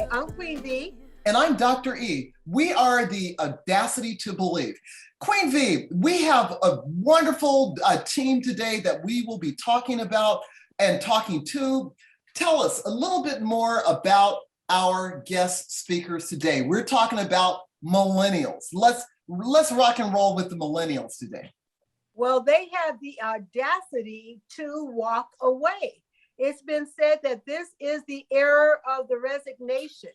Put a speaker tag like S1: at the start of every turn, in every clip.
S1: I'm Queen V.
S2: And I'm Dr. E. We are the Audacity to Believe. Queen V, we have a wonderful team today that we will be talking about and talking to. Tell us a little bit more about our guest speakers today. We're talking about millennials. Let's rock and roll with the millennials today.
S1: Well, they have the audacity to walk away. It's been said that this is the era of the resignation.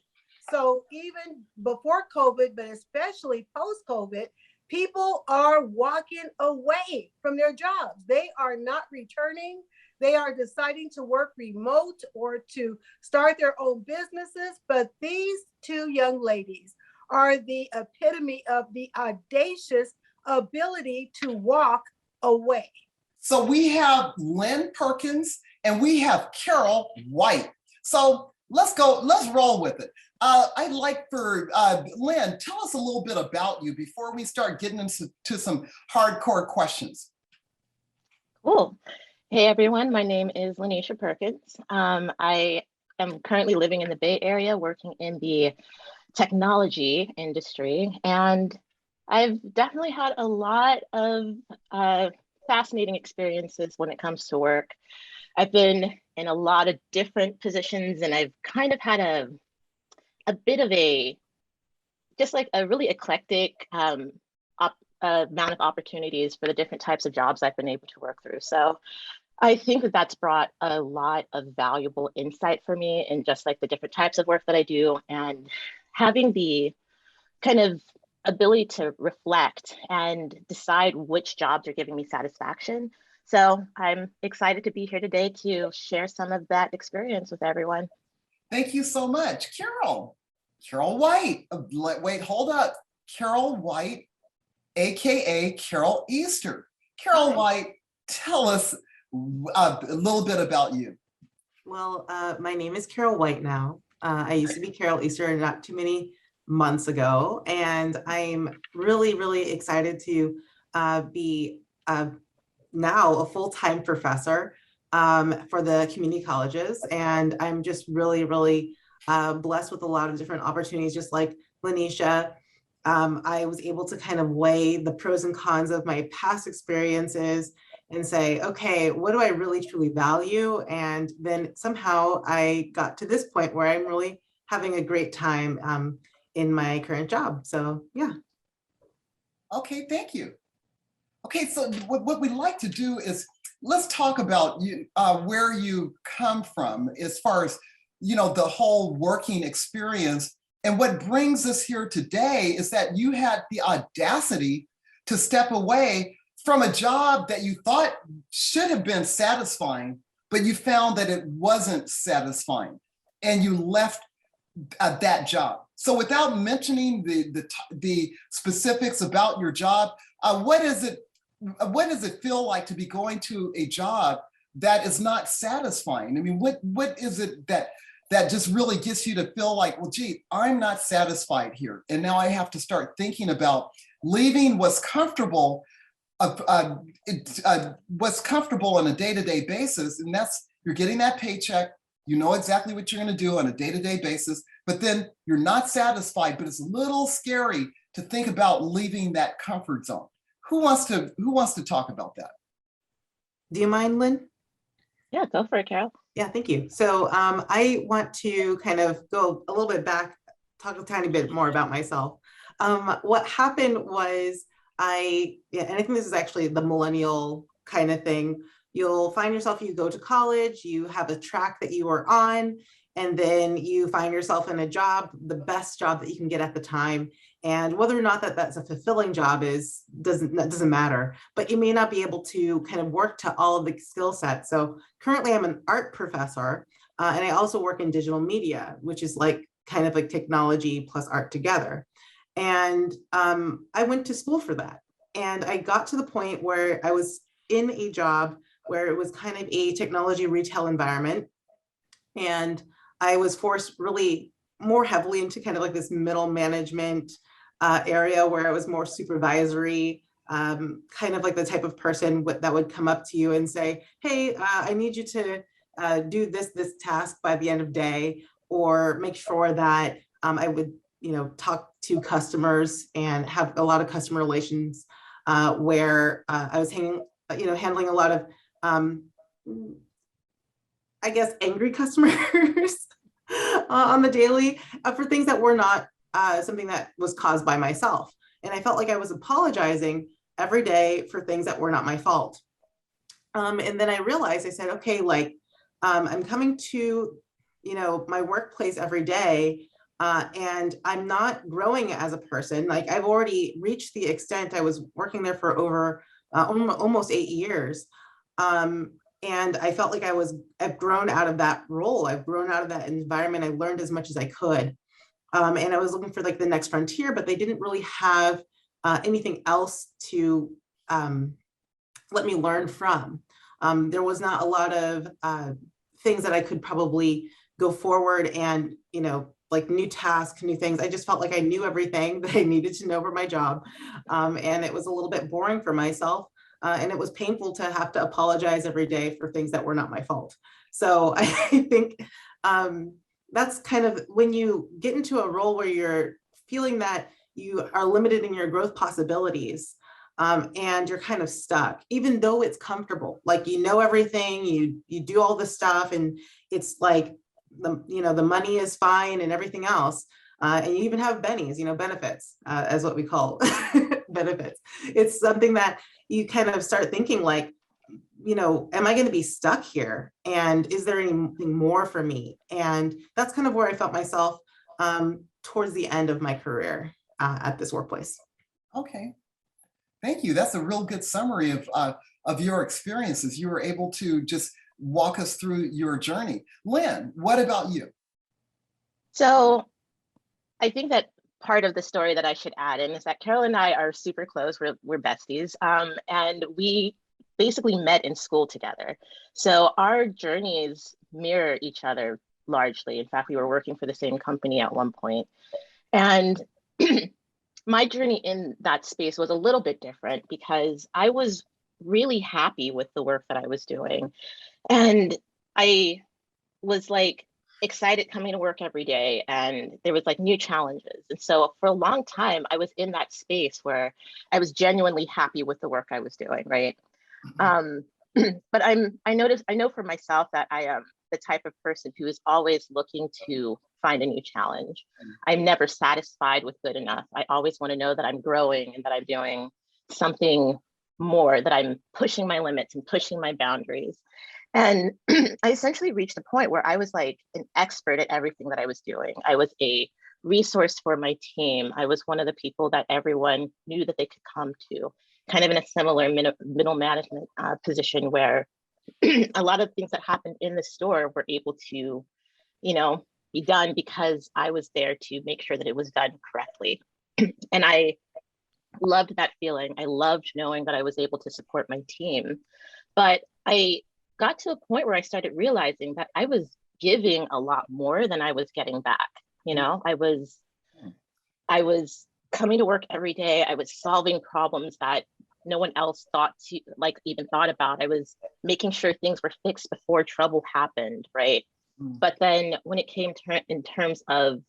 S1: So even before COVID, but especially post-COVID, people are walking away from their jobs. They are not returning. They are deciding to work remote or to start their own businesses. But these two young ladies are the epitome of the audacious ability to walk away.
S2: So we have Lynn Perkins and we have Carol White. So let's roll with it. I'd like for Lynn, tell us a little bit about you before we start getting into some hardcore questions.
S3: Cool. Hey everyone, my name is Lynisha Perkins. I am currently living in the Bay Area, working in the technology industry, and I've definitely had a lot of fascinating experiences when it comes to work. I've been in a lot of different positions, and I've kind of had a bit of just like a really eclectic amount of opportunities for the different types of jobs I've been able to work through. So I think that that's brought a lot of valuable insight for me in just like the different types of work that I do, and having the kind of ability to reflect and decide which jobs are giving me satisfaction. So I'm excited to be here today to share some of that experience with everyone.
S2: Thank you so much. Carol White. Wait, hold up. Carol White, AKA Carol Easter. Carol White, tell us a little bit about you.
S4: Well, my name is Carol White now. I used to be Carol Easter not too many months ago, and I'm really, really excited to be now a full-time professor for the community colleges. And I'm just really, really blessed with a lot of different opportunities, just like Lynisha. I was able to kind of weigh the pros and cons of my past experiences and say, okay, what do I really truly value? And then somehow I got to this point where I'm really having a great time in my current job. So yeah.
S2: Okay, thank you. Okay, so what we'd like to do is let's talk about you, where you come from as far as, you know, the whole working experience. And what brings us here today is that you had the audacity to step away from a job that you thought should have been satisfying, but you found that it wasn't satisfying, and you left that job. So without mentioning the specifics about your job, what does it feel like to be going to a job that is not satisfying? I mean, what is it that just really gets you to feel like, well, gee, I'm not satisfied here, and now I have to start thinking about leaving what's comfortable, what's comfortable on a day-to-day basis, and that's you're getting that paycheck. You know exactly what you're going to do on a day-to-day basis, but then you're not satisfied. But it's a little scary to think about leaving that comfort zone. Who wants to talk about that?
S4: Do you mind, Lynn?
S3: Yeah, go for it, Carol.
S4: Yeah, thank you. So I want to kind of go a little bit back, talk a tiny bit more about myself. What happened was and I think this is actually the millennial kind of thing. You'll find yourself, you go to college, you have a track that you are on, and then you find yourself in a job, the best job that you can get at the time. And whether or not that's a fulfilling job doesn't matter, but you may not be able to kind of work to all of the skill sets. So currently I'm an art professor, and I also work in digital media, which is like kind of like technology plus art together. And I went to school for that. And I got to the point where I was in a job where it was kind of a technology retail environment. And I was forced really more heavily into kind of like this middle management area where I was more supervisory, kind of like the type of person that would come up to you and say, hey, I need you to do this task by the end of day, or make sure that I would, talk to customers and have a lot of customer relations where I was handling a lot of, I guess, angry customers on the daily for things that were not something that was caused by myself. And I felt like I was apologizing every day for things that were not my fault. And then I realized, I said, okay, like I'm coming to, my workplace every day and I'm not growing as a person. Like I've already reached the extent. I was working there for over almost 8 years. And I felt like I've grown out of that role. I've grown out of that environment. I learned as much as I could. And I was looking for like the next frontier, but they didn't really have anything else to let me learn from. There was not a lot of things that I could probably go forward and, like new tasks, new things. I just felt like I knew everything that I needed to know for my job. And it was a little bit boring for myself. And it was painful to have to apologize every day for things that were not my fault. So I think that's kind of when you get into a role where you're feeling that you are limited in your growth possibilities and you're kind of stuck, even though it's comfortable, like, everything, you do all the stuff and it's like, the money is fine and everything else. And you even have bennies, benefits, as what we call benefits. It's something that you kind of start thinking like, am I going to be stuck here? And is there anything more for me? And that's kind of where I felt myself towards the end of my career at this workplace.
S2: Okay, thank you. That's a real good summary of your experiences. You were able to just walk us through your journey. Lynn, what about you?
S3: So I think that part of the story that I should add in is that Carol and I are super close. We're besties. And we basically met in school together. So our journeys mirror each other largely. In fact, we were working for the same company at one point. And my journey in that space was a little bit different because I was really happy with the work that I was doing. And I was like excited coming to work every day, and there was like new challenges. And so for a long time, I was in that space where I was genuinely happy with the work I was doing, right? But I know for myself that I am the type of person who is always looking to find a new challenge. I'm never satisfied with good enough. I always want to know that I'm growing and that I'm doing something more, that I'm pushing my limits and pushing my boundaries. And I essentially reached a point where I was like an expert at everything that I was doing. I was a resource for my team. I was one of the people that everyone knew that they could come to, kind of in a similar middle management position where a lot of things that happened in the store were able to, be done because I was there to make sure that it was done correctly. And I loved that feeling. I loved knowing that I was able to support my team. But I got to a point where I started realizing that I was giving a lot more than I was getting back. I was coming to work every day. I was solving problems that no one else even thought about. I was making sure things were fixed before trouble happened, right? But then when it came in terms of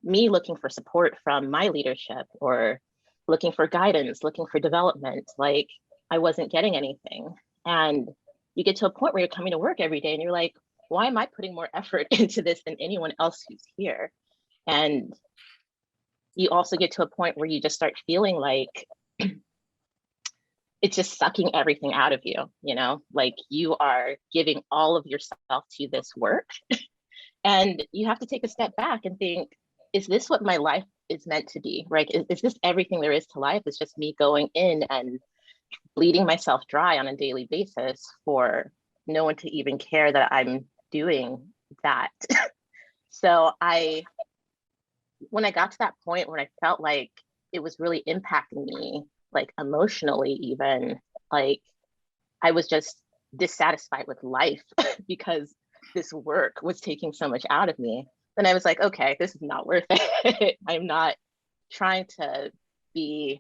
S3: me looking for support from my leadership or looking for guidance, looking for development, like I wasn't getting anything. And you get to a point where you're coming to work every day and you're like, why am I putting more effort into this than anyone else who's here? And you also get to a point where you just start feeling like it's just sucking everything out of you, like you are giving all of yourself to this work. And you have to take a step back and think, is this what my life is meant to be, right? Is this everything there is to life? It's just me going in and bleeding myself dry on a daily basis for no one to even care that I'm doing that. So when I got to that point where I felt like it was really impacting me, like emotionally even, like I was just dissatisfied with life because this work was taking so much out of me, then I was like, okay, this is not worth it. I'm not trying to be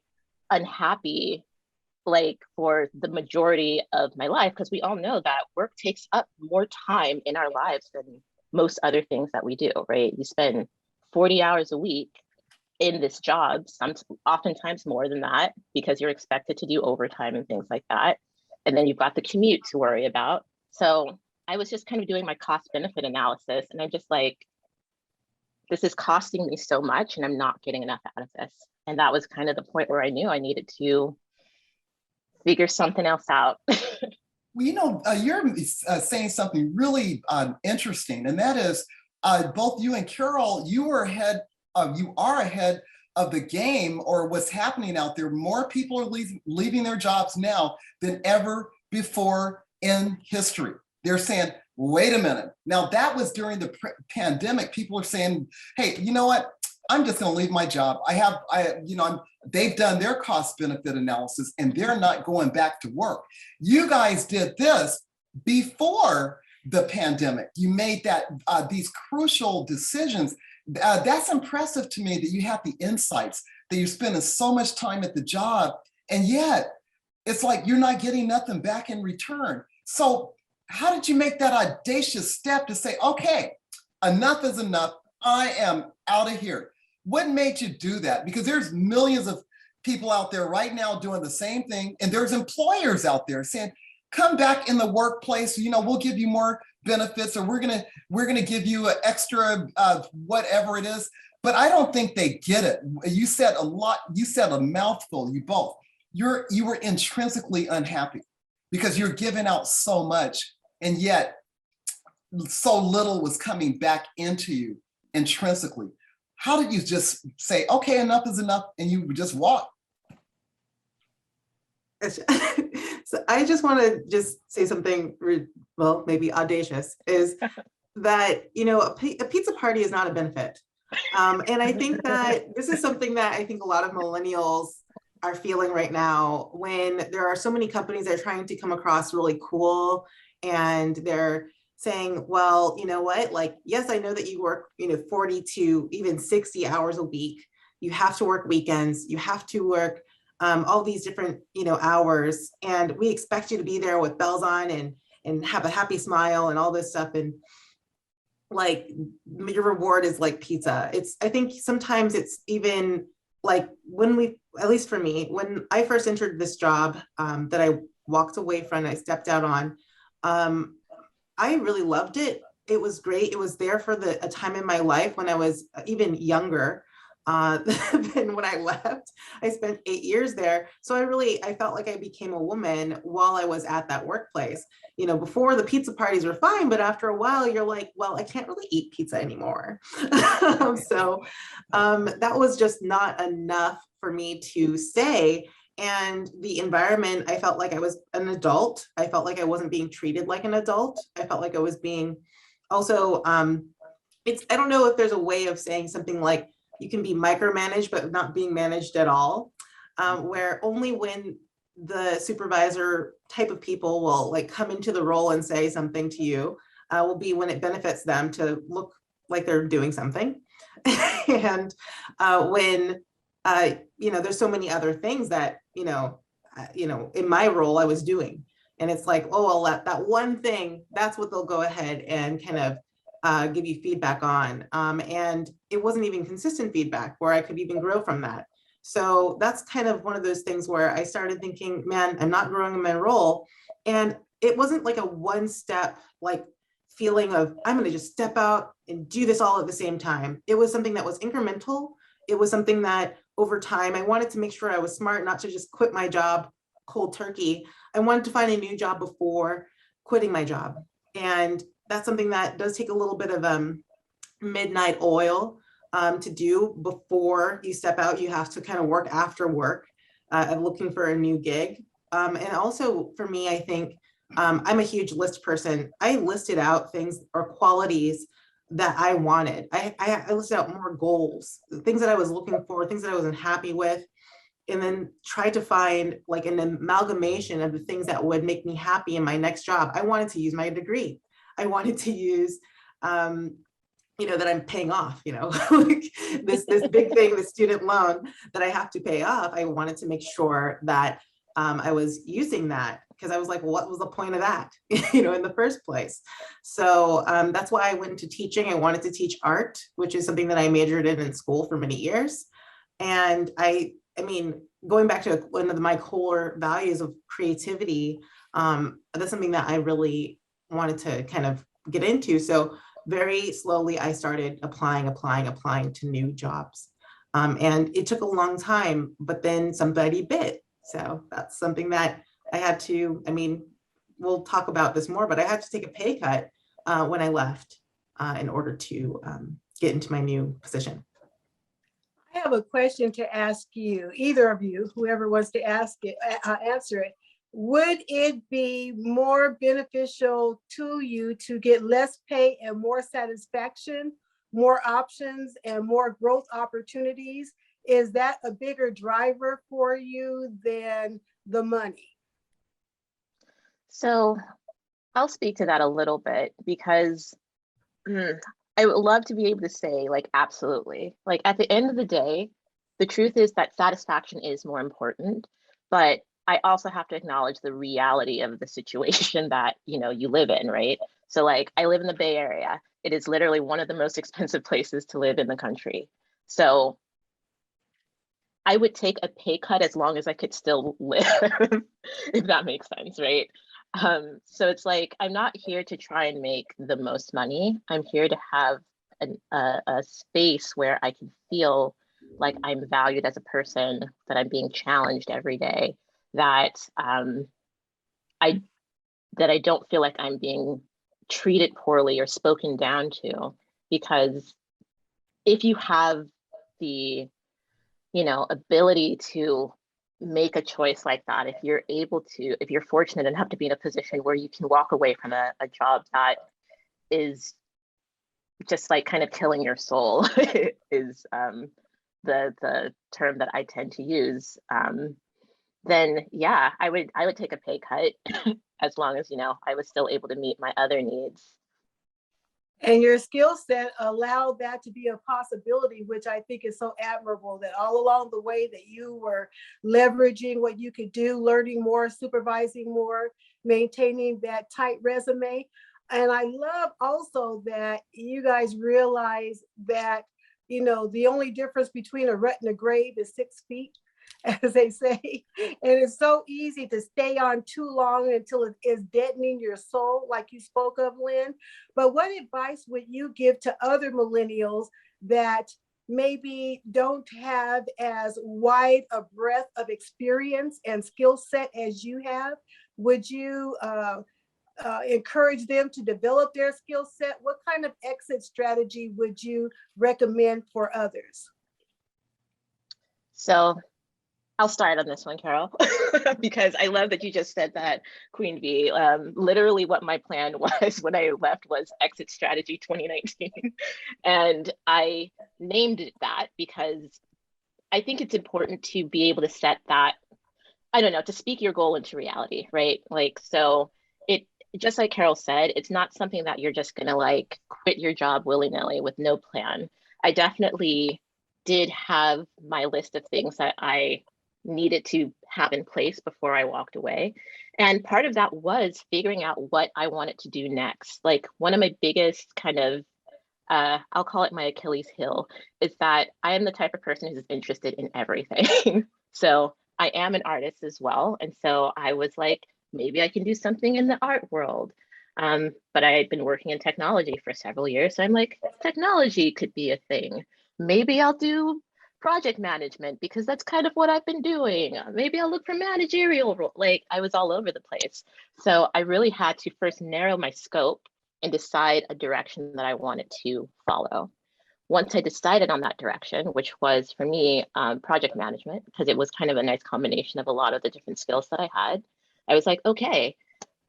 S3: unhappy like for the majority of my life, because we all know that work takes up more time in our lives than most other things that we do, right? You spend 40 hours a week in this job, oftentimes more than that, because you're expected to do overtime and things like that. And then you've got the commute to worry about. So I was just kind of doing my cost benefit analysis, and I'm just like, this is costing me so much and I'm not getting enough out of this. And that was kind of the point where I knew I needed to figure something else out.
S2: Well, you're saying something really interesting, and that is both you and Carol, you are ahead of the game, or what's happening out there. More people are leaving their jobs now than ever before in history. They're saying, wait a minute. Now that was during the pandemic. People are saying, hey, you know what? I'm just going to leave my job. They've done their cost benefit analysis and they're not going back to work. You guys did this before the pandemic. You made these crucial decisions. That's impressive to me, that you have the insights, that you're spending so much time at the job, and yet it's like you're not getting nothing back in return. So how did you make that audacious step to say, okay, enough is enough, I am out of here? What made you do that? Because there's millions of people out there right now doing the same thing, and there's employers out there saying, come back in the workplace, we'll give you more benefits, or we're gonna give you an extra whatever it is. But I don't think they get it. You said a mouthful, you both. You were intrinsically unhappy because you're giving out so much, and yet so little was coming back into you intrinsically. How did you just say, okay, enough is enough, and you just walk?
S4: So I just want to just say something, well, maybe audacious, is that, a pizza party is not a benefit. And I think that this is something that I think a lot of millennials are feeling right now, when there are so many companies that are trying to come across really cool, and they're saying, well, you know what, like, yes, I know that you work, 40 to even 60 hours a week. You have to work weekends. You have to work all these different, hours. And we expect you to be there with bells on and have a happy smile and all this stuff. And like, your reward is like pizza. I think sometimes it's even like, at least for me, when I first entered this job that I walked away from, I stepped out on, I really loved it. It was great. It was there for a time in my life when I was even younger than when I left. I spent 8 years there. So I felt like I became a woman while I was at that workplace. Before, the pizza parties were fine, but after a while you're like, well, I can't really eat pizza anymore. So that was just not enough for me to stay. And the environment, I felt like I was an adult. I felt like I wasn't being treated like an adult. I felt like I was being also, I don't know if there's a way of saying something like, you can be micromanaged, but not being managed at all, where only when the supervisor type of people will like come into the role and say something to you will be when it benefits them to look like they're doing something. And when there's so many other things that, in my role I was doing. And it's like, oh, well, that one thing, that's what they'll go ahead and kind of give you feedback on. And it wasn't even consistent feedback where I could even grow from that. So that's kind of one of those things where I started thinking, man, I'm not growing in my role. And it wasn't like a one step, like feeling of, I'm going to just step out and do this all at the same time. It was something that was incremental. It was something that over time, I wanted to make sure I was smart, not to just quit my job cold turkey. I wanted to find a new job before quitting my job. And that's something that does take a little bit of midnight oil to do before you step out. You have to kind of work after work of looking for a new gig. And also for me, I think I'm a huge list person. I listed out things or qualities that I wanted. I listed out more goals, things that I was looking for, things that I wasn't happy with, and then tried to find like an amalgamation of the things that would make me happy in my next job. I wanted to use my degree. I wanted to use, that I'm paying off, like this big thing, the student loan that I have to pay off. I wanted to make sure that I was using that. because I was like, what was the point of that, you know, in the first place? So that's why I went into teaching. I wanted to teach art, which is something that I majored in school for many years. And I mean, going back to one of my core values of creativity, that's something that I really wanted to kind of get into. So very slowly, I started applying to new jobs. And it took a long time, but then somebody bit. So that's something that I had to, I mean, we'll talk about this more, but I had to take a pay cut when I left in order to get into my new position.
S1: I have a question to ask you, either of you, whoever wants to ask it, answer it. Would it be more beneficial to you to get less pay and more satisfaction, more options, and more growth opportunities? Is that a bigger driver for you than the money?
S3: So I'll speak to that a little bit because I would love to be able to say like, absolutely. Like at the end of the day, the truth is that satisfaction is more important, but I also have to acknowledge the reality of the situation that, you know, you live in, right? So like I live in the Bay Area. It is literally one of the most expensive places to live in the country. So I would take a pay cut as long as I could still live, if that makes sense, right? So it's like, I'm not here to try and make the most money. I'm here to have a space where I can feel like I'm valued as a person, that I'm being challenged every day, that I don't feel like I'm being treated poorly or spoken down to. Because if you have the, you know, ability to make a choice like that, if you're able to, if you're fortunate enough to be in a position where you can walk away from a job that is just like kind of killing your soul is the term that I tend to use, then yeah, I would take a pay cut as long as, you know, I was still able to meet my other needs.
S1: And your skill set allowed that to be a possibility, which I think is so admirable, that all along the way that you were leveraging what you could do, learning more, supervising more, maintaining that tight resume. And I love also that you guys realize that, you know, the only difference between a rut and a grave is 6 feet, as they say. And it's so easy to stay on too long until it is deadening your soul, like you spoke of, Lynn. But what advice would you give to other millennials that maybe don't have as wide a breadth of experience and skill set as you have? Would you encourage them to develop their skill set? What kind of exit strategy would you recommend for others?
S3: So I'll start on this one, Carol, because I love that you just said that, Queen Bee. Literally what my plan was when I left was Exit Strategy 2019. And I named it that because I think it's important to be able to set that, I don't know, to speak your goal into reality, right? Like, so it, just like Carol said, it's not something that you're just gonna like quit your job willy-nilly with no plan. I definitely did have my list of things that I needed to have in place before I walked away. And part of that was figuring out what I wanted to do next. Like one of my biggest kind of, I'll call it my Achilles heel, is that I am the type of person who's interested in everything. So I am an artist as well. And so I was like, maybe I can do something in the art world. But I had been working in technology for several years. So I'm like, technology could be a thing. Maybe I'll do project management because that's kind of what I've been doing. Maybe I'll look for managerial role. Like I was all over the place. So I really had to first narrow my scope and decide a direction that I wanted to follow. Once I decided on that direction, which was for me project management, because it was kind of a nice combination of a lot of the different skills that I had, I was like, okay,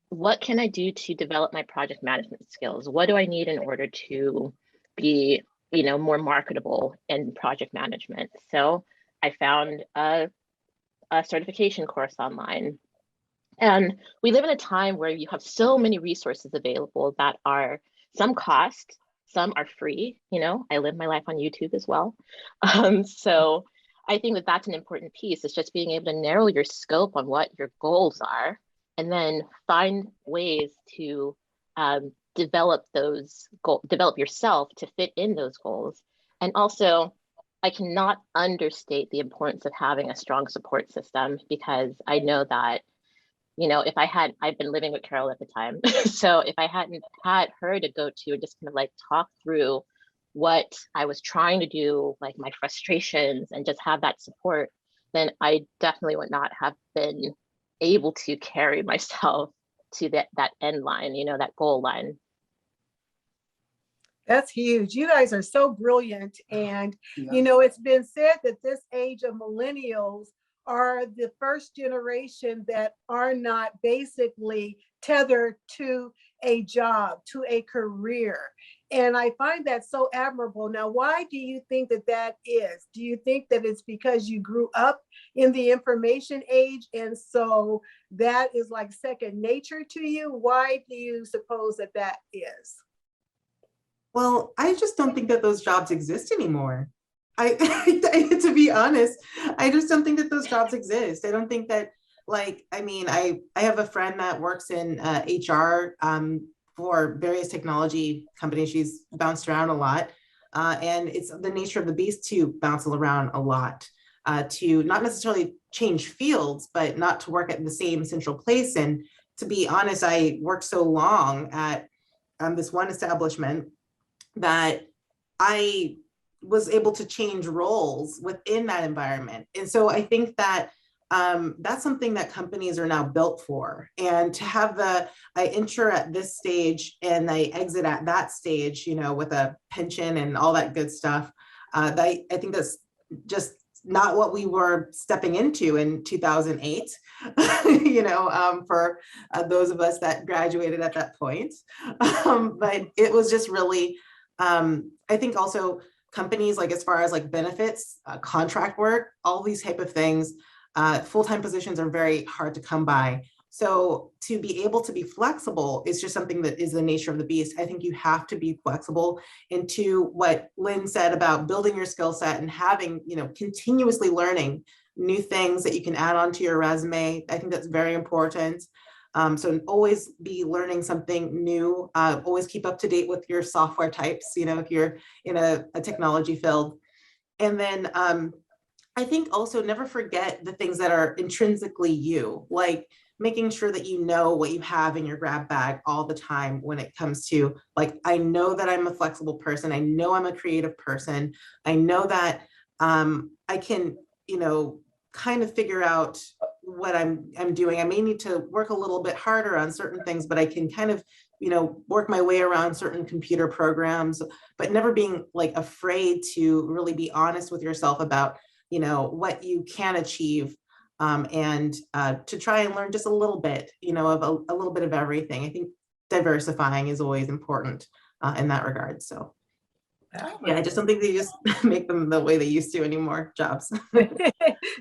S3: what can I do to develop my project management skills? What do I need in order to be, you know, more marketable in project management? So I found a certification course online. And we live in a time where you have so many resources available that are some cost, some are free. You know, I live my life on YouTube as well. So I think that that's an important piece. It's just being able to narrow your scope on what your goals are and then find ways to develop those goals, develop yourself to fit in those goals. And also, I cannot understate the importance of having a strong support system, because I know that, you know, if I've been living with Carol at the time, so if I hadn't had her to go to and just kind of like talk through what I was trying to do, like my frustrations, and just have that support, then I definitely would not have been able to carry myself to that end line, you know, that goal line.
S1: That's huge. You guys are so brilliant. And,
S2: Yeah.
S1: you know, it's been said that this age of millennials are the first generation that are not basically tethered to a job, to a career. And I find that so admirable. Now, why do you think that that is? Do you think that it's because you grew up in the information age, and so that is like second nature to you? Why do you suppose that that is?
S4: Well, I just don't think that those jobs exist anymore. To be honest, I just don't think that those jobs exist. I don't think that, like, I mean, I have a friend that works in HR for various technology companies. She's bounced around a lot. And it's the nature of the beast to bounce around a lot, to not necessarily change fields, but not to work at the same central place. And to be honest, I worked so long at this one establishment that I was able to change roles within that environment. And so I think that that's something that companies are now built for. And to have I enter at this stage and I exit at that stage, you know, with a pension and all that good stuff, I think that's just not what we were stepping into in 2008, you know, for those of us that graduated at that point. But it was just really, I think also companies, like as far as like benefits, contract work, all these type of things, full-time positions are very hard to come by. So to be able to be flexible is just something that is the nature of the beast. I think you have to be flexible into what Lynn said about building your skill set and having, you know, continuously learning new things that you can add on to your resume. I think that's very important. So always be learning something new, always keep up to date with your software types, you know, if you're in a technology field. And then I think also never forget the things that are intrinsically you, like making sure that you know what you have in your grab bag all the time when it comes to, like, I know that I'm a flexible person. I know I'm a creative person. I know that I can, you know, kind of figure out what I'm doing. I may need to work a little bit harder on certain things, but I can kind of, you know, work my way around certain computer programs, but never being like afraid to really be honest with yourself about, you know, what you can achieve, and to try and learn just a little bit, you know, of a little bit of everything. I think diversifying is always important in that regard. So yeah, I just don't think they just make them the way they used to anymore, jobs.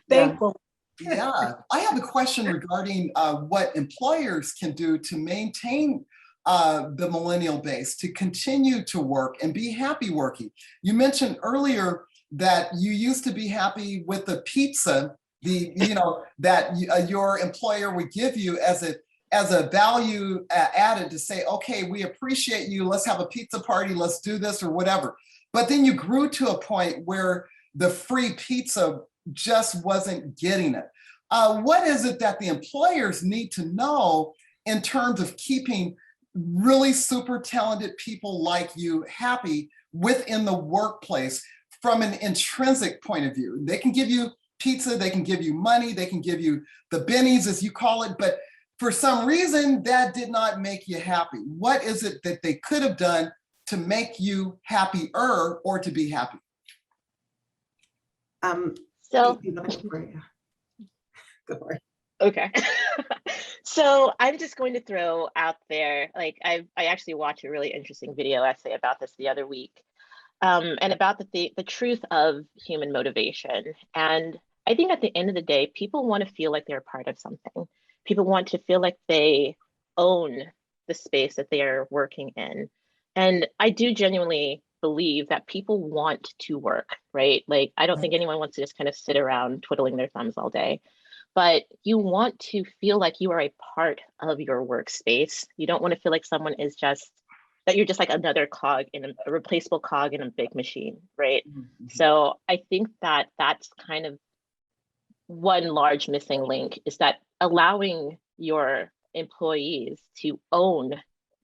S1: Thankful.
S2: Yeah, I have a question regarding what employers can do to maintain the millennial base, to continue to work and be happy working. You mentioned earlier that you used to be happy with the pizza, you know, that your employer would give you as a value added to say, okay, we appreciate you, let's have a pizza party, let's do this or whatever. But then you grew to a point where the free pizza just wasn't getting it. What is it that the employers need to know in terms of keeping really super talented people like you happy within the workplace from an intrinsic point of view? They can give you pizza, they can give you money, they can give you the bennies, as you call it, but for some reason that did not make you happy. What is it that they could have done to make you happier or to be happy?
S3: So
S4: go for it.
S3: Okay. So I'm just going to throw out there, like I actually watched a really interesting video essay about this the other week, and about the truth of human motivation. And I think at the end of the day, people want to feel like they're a part of something. People want to feel like they own the space that they are working in. And I do genuinely believe that people want to work, right? Like, I don't think anyone wants to just kind of sit around twiddling their thumbs all day. but you want to feel like you are a part of your workspace. You don't want to feel like someone is just, that you're just like another cog in a replaceable cog in a big machine, right?
S2: Mm-hmm.
S3: So I think that that's kind of one large missing link, is that allowing your employees to own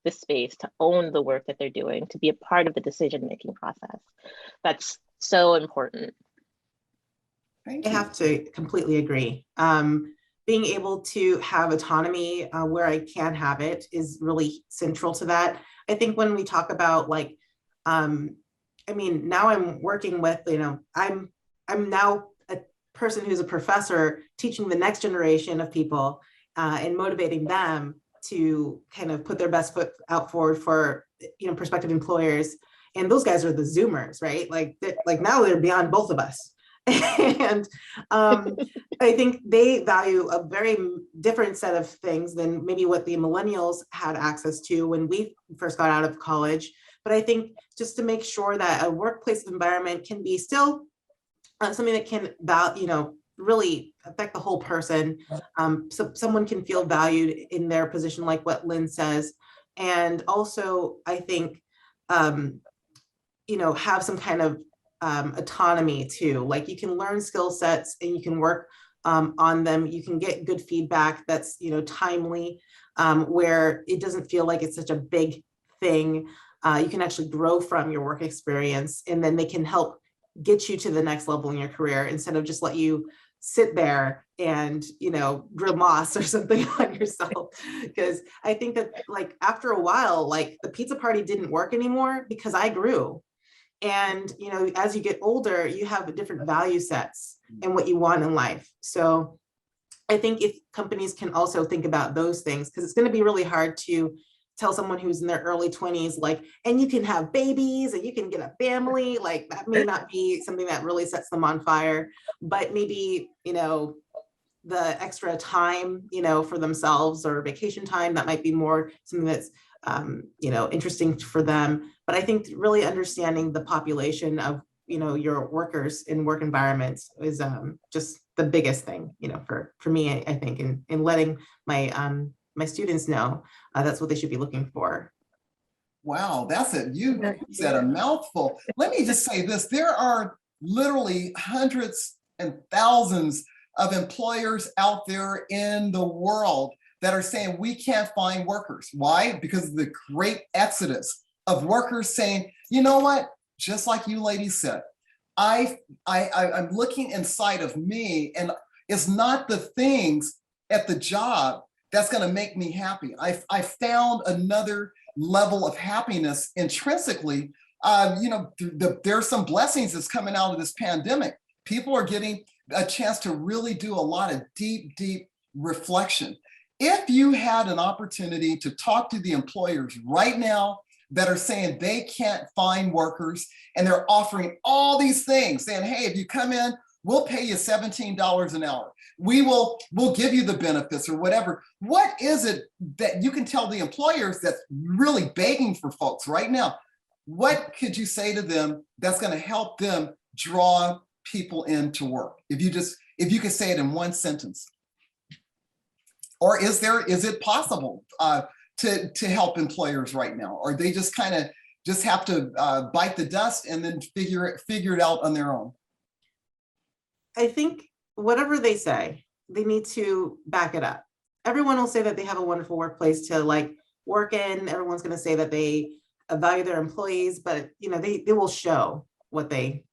S3: the space, to own the work that they're doing, to be a part of the decision-making process. That's so important.
S2: Thank
S4: I
S2: you.
S4: have to completely agree. Being able to have autonomy where I can have it is really central to that. I think when we talk about like, I mean, now I'm working with, I'm now a person who's a professor teaching the next generation of people and motivating them to kind of put their best foot out forward for, prospective employers. And those guys are the Zoomers, right? Like now they're beyond both of us. And I think they value a very different set of things than maybe what the millennials had access to when we first got out of college. But I think just to make sure that a workplace environment can be still something that can, really affect the whole person. So someone can feel valued in their position, like what Lynn says. And also, I think, have some kind of autonomy too. Like you can learn skill sets and you can work on them. You can get good feedback that's timely, where it doesn't feel like it's such a big thing. You can actually grow from your work experience, and then they can help get you to the next level in your career instead of just let you sit there and grow moss or something on yourself. Because I think that like after a while, like the pizza party didn't work anymore because I grew. And, as you get older, you have different value sets and what you want in life. So I think if companies can also think about those things, because it's going to be really hard to tell someone who's in their early 20s, like, and you can have babies and you can get a family, like that may not be something that really sets them on fire, but maybe, the extra time, for themselves or vacation time, that might be more something that's, interesting for them. But I think really understanding the population of, your workers in work environments is just the biggest thing, for me, I think, in letting my students know that's what they should be looking for.
S2: Wow, that's it. You said a mouthful. Let me just say this. There are literally hundreds and thousands of employers out there in the world that are saying we can't find workers. Why? Because of the great exodus of workers saying, you know what? Just like you ladies said, I'm looking inside of me, and it's not the things at the job that's going to make me happy. I found another level of happiness intrinsically. There's some blessings that's coming out of this pandemic. People are getting a chance to really do a lot of deep, deep reflection. If you had an opportunity to talk to the employers right now that are saying they can't find workers, and they're offering all these things, saying, hey, if you come in, we'll pay you $17 an hour. We'll give you the benefits or whatever. What is it that you can tell the employers that's really begging for folks right now? What could you say to them that's going to help them draw people into work? If you could say it in one sentence. Or is it possible to help employers right now? Or they just kind of just have to bite the dust and then figure it out on their own?
S4: I think whatever they say, they need to back it up. Everyone will say that they have a wonderful workplace to like work in. Everyone's going to say that they value their employees, but they will show what they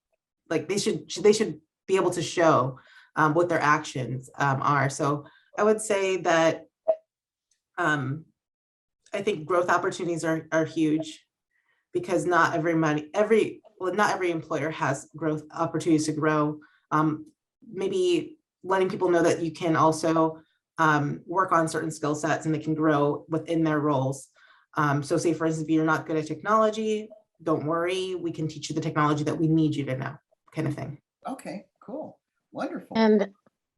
S4: like. They should be able to show what their actions are. So I would say that I think growth opportunities are huge, because not every employer has growth opportunities to grow. Maybe letting people know that you can also work on certain skill sets and they can grow within their roles. So say, for instance, if you're not good at technology, don't worry, we can teach you the technology that we need you to know, kind of thing.
S2: Okay, cool. Wonderful.
S3: And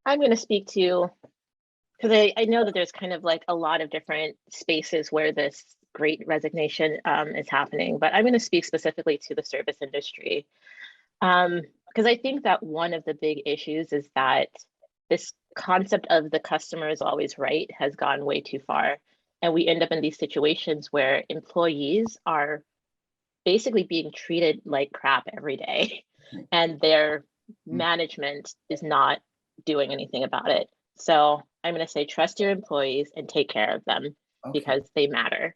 S3: I'm going to speak to, because I know that there's kind of like a lot of different spaces where this great resignation is happening, but I'm going to speak specifically to the service industry. Because I think that one of the big issues is that this concept of the customer is always right has gone way too far. And we end up in these situations where employees are basically being treated like crap every day, and their management is not doing anything about it. So I'm going to say trust your employees and take care of them because they matter.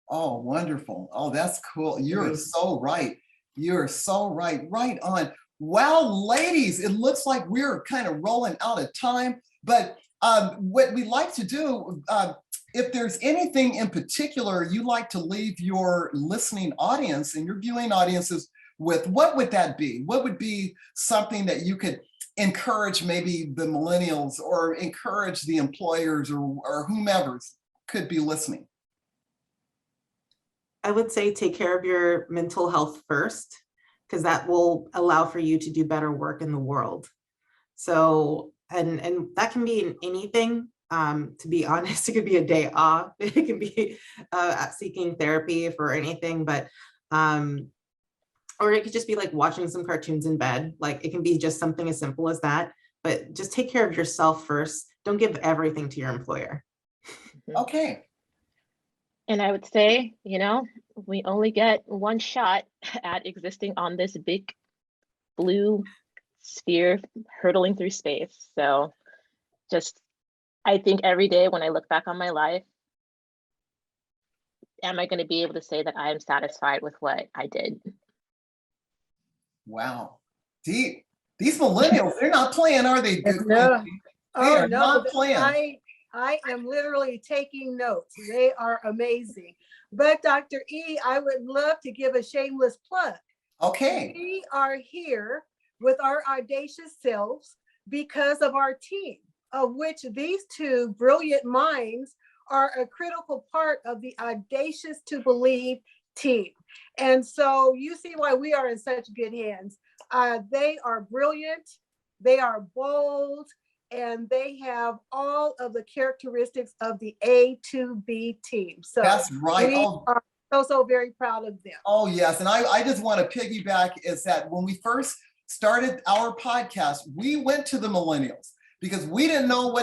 S2: Oh, wonderful. Oh, that's cool. You're so right. You're so right. Right on. Well, ladies, it looks like we're kind of rolling out of time, but what we like to do, if there's anything in particular you'd like to leave your listening audience and your viewing audiences with, what would that be? What would be something that you could encourage maybe the millennials or encourage the employers or whomever could be listening?
S4: I would say take care of your mental health first, because that will allow for you to do better work in the world. So, and that can be in anything. To be honest, it could be a day off. It can be seeking therapy for anything, but or it could just be like watching some cartoons in bed. Like it can be just something as simple as that. But just take care of yourself first. Don't give everything to your employer.
S2: Okay.
S3: And I would say, you know, we only get one shot at existing on this big blue sphere hurtling through space. So just, I think every day when I look back on my life, am I going to be able to say that I am satisfied with what I did?
S2: Wow. Deep. These millennials, they're not playing, are they?
S1: No.
S2: They are not playing.
S1: I am literally taking notes. They are amazing. But Dr. E, I would love to give a shameless plug.
S2: Okay.
S1: We are here with our audacious selves because of our team, of which these two brilliant minds are a critical part of the Audacious to Believe team. And so you see why we are in such good hands. They are brilliant, they are bold, and they have all of the characteristics of the A to B team. So
S2: that's right.
S1: We are so very proud of them.
S2: Oh, yes. And I just want to piggyback is that when we first started our podcast, we went to the millennials because we didn't know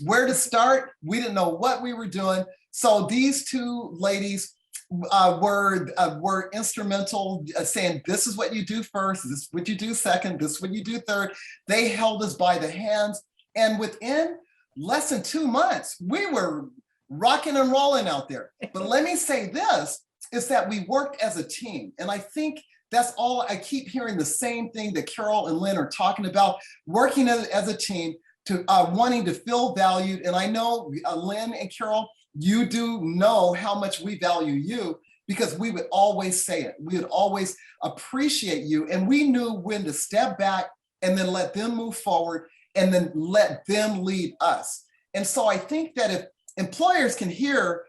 S2: where to start. We didn't know what we were doing. So these two ladies were instrumental, saying, this is what you do first, this is what you do second, this is what you do third. They held us by the hands. And within less than 2 months, we were rocking and rolling out there. But let me say this, is that we worked as a team. And I think that's all. I keep hearing the same thing that Carol and Lynn are talking about, working as a team, to wanting to feel valued. And I know Lynn and Carol, you do know how much we value you, because we would always say it. We would always appreciate you. And we knew when to step back and then let them move forward and then let them lead us. And so I think that if employers can hear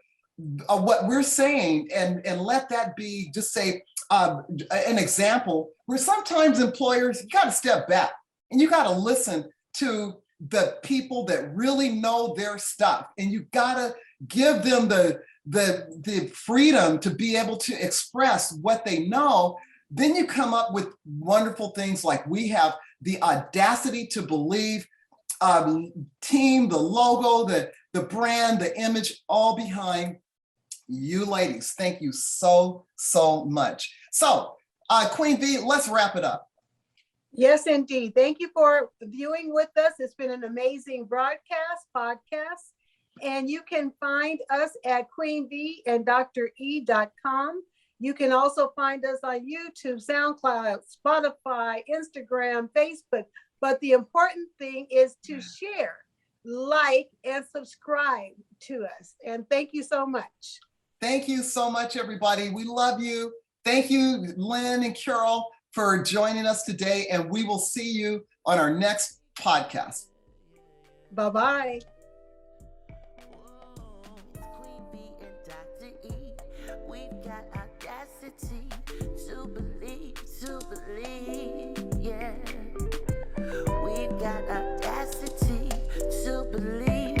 S2: what we're saying and let that be, just say an example where sometimes employers, you got to step back and you got to listen to the people that really know their stuff, and you got to give them the freedom to be able to express what they know. Then you come up with wonderful things like we have the Audacity to Believe team, the logo, the brand, the image, all behind you ladies. Thank you so much. So Queen V, let's wrap it up.
S1: Yes, indeed. Thank you for viewing with us. It's been an amazing podcast. And you can find us at queenv and dre.com. You can also find us on YouTube, SoundCloud, Spotify, Instagram, Facebook. But the important thing is to share, like, and subscribe to us. And thank you so much.
S2: Thank you so much, everybody. We love you. Thank you, Lynn and Carol, for joining us today. And we will see you on our next podcast.
S1: Bye-bye.
S5: We've got audacity to believe, yeah. We've got audacity to believe.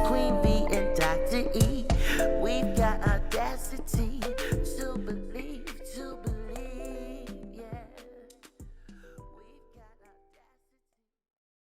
S5: Queen B and Dr. E. We've got audacity